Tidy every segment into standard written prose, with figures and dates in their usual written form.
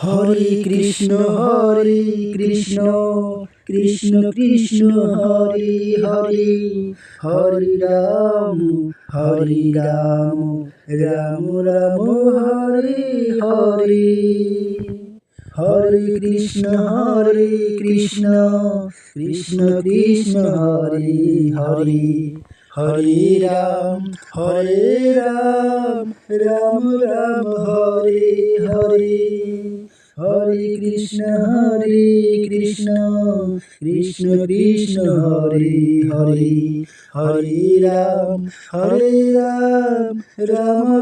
Hare Krishna Krishna Krishna Hare Hare, Hare Ram Ram Ram Hare Hare. Hare Krishna Krishna Krishna Hare Hare, Hare Ram Ram Ram Hare Hare. Hare Krishna Krishna Krishna Hare Hare, Hare Ram Ram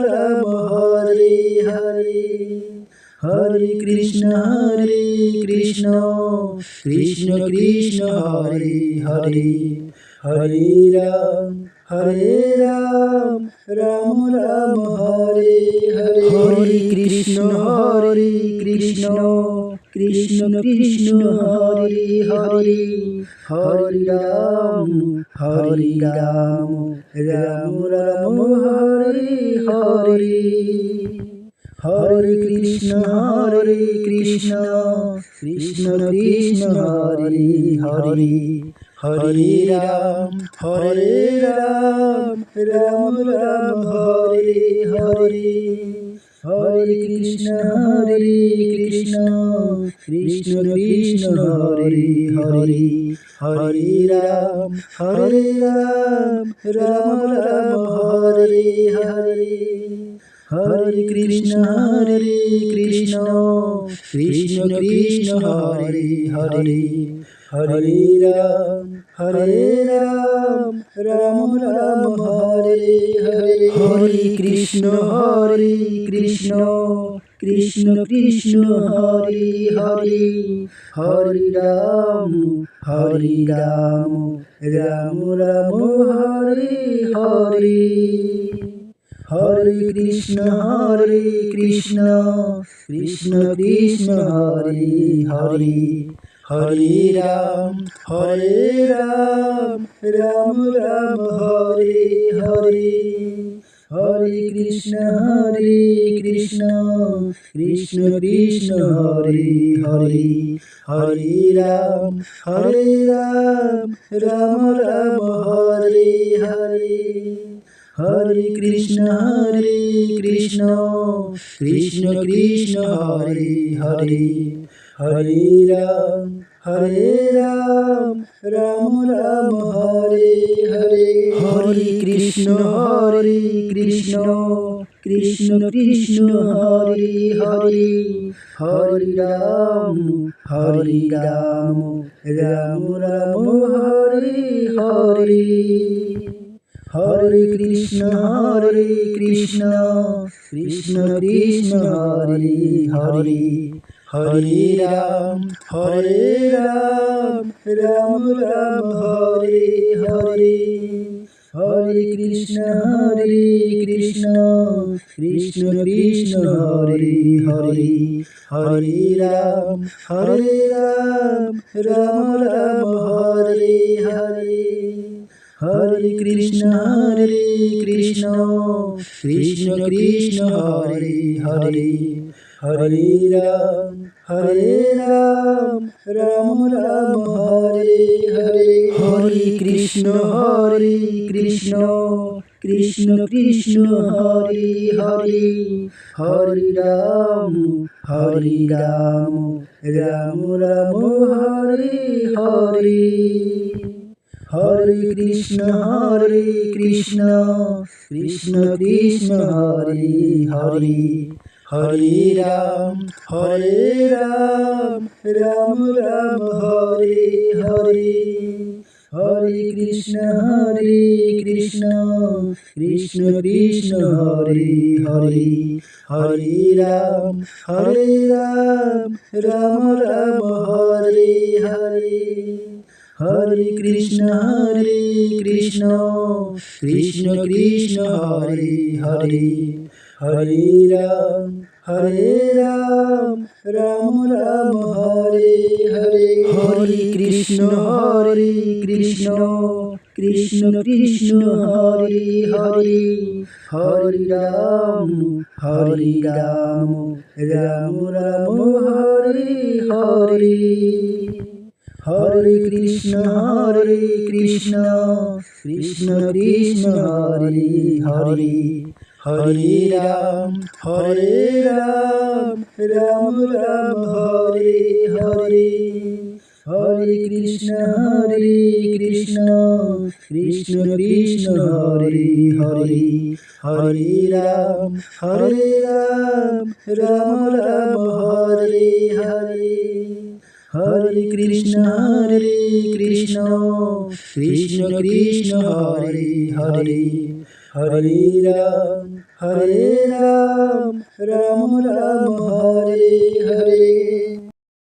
Hare Hare. Hare Krishna Krishna Krishna Hare Hare, Hare Ram Ram Hare Hare. Hare Krishna Krishna Krishna Hare Hare, Hare Ram Ram Hare Hare. Hare Krishna Krishna Krishna Hare Hare, Hare Ram Ram Hare Hare. Hare Krishna Krishna Krishna Hare Hare, Hare Ram Ram Hare Hare. Hare Krishna Krishna Krishna Hare Hare, Hare Ram Ram Hare Hare. Hare Krishna Krishna Krishna Hare Hare, Hare Ram Ram Hare Hare. Hare Krishna Krishna Krishna Hare Hare, Hare Ram Ram Hare Hare. Hare Krishna Krishna Krishna Hare Hare, Hare Ram Ram Hare Hare. Hare Krishna Krishna Krishna Hare Hare, Hare Ram Ram Hare Hare. Hare Krishna Krishna Krishna Hare Hare, Hare Ram Ram Hare Hare. Hare Krishna Krishna Krishna Hare Hare, Hare Ram Ram Hare Hare. Hare Krishna Krishna Krishna Hare Hare, Hare Ram Ram Hare Hare. Hare Krishna Krishna Krishna Hare Hare, Hare Ram Ram Hare Hare. Hare Krishna Krishna Krishna Hare Hare, Hare Ram Ram Hare Hare. Hare Krishna Krishna Krishna Hare Hare, Hare Ram Ram Hare Hare. Hare Krishna Krishna Krishna Hare Hare, Hare Ram Ram Hare Hare. Hare Krishna Krishna Krishna Hare Hare, Hare Ram Ram Hare Hare. Hare Krishna Krishna Krishna Hare Hare, Hare Ram Ram Hare Hare Hare Hare Krishna Krishna Krishna Hare Hare Hare Ram Ram Ram Hare Hare Hare Krishna Krishna Krishna Hare Hare Hare Ram Ram Hare Hare Hare Krishna Krishna Krishna Hare Hare Hare Ram Ram Ram Hare Hare.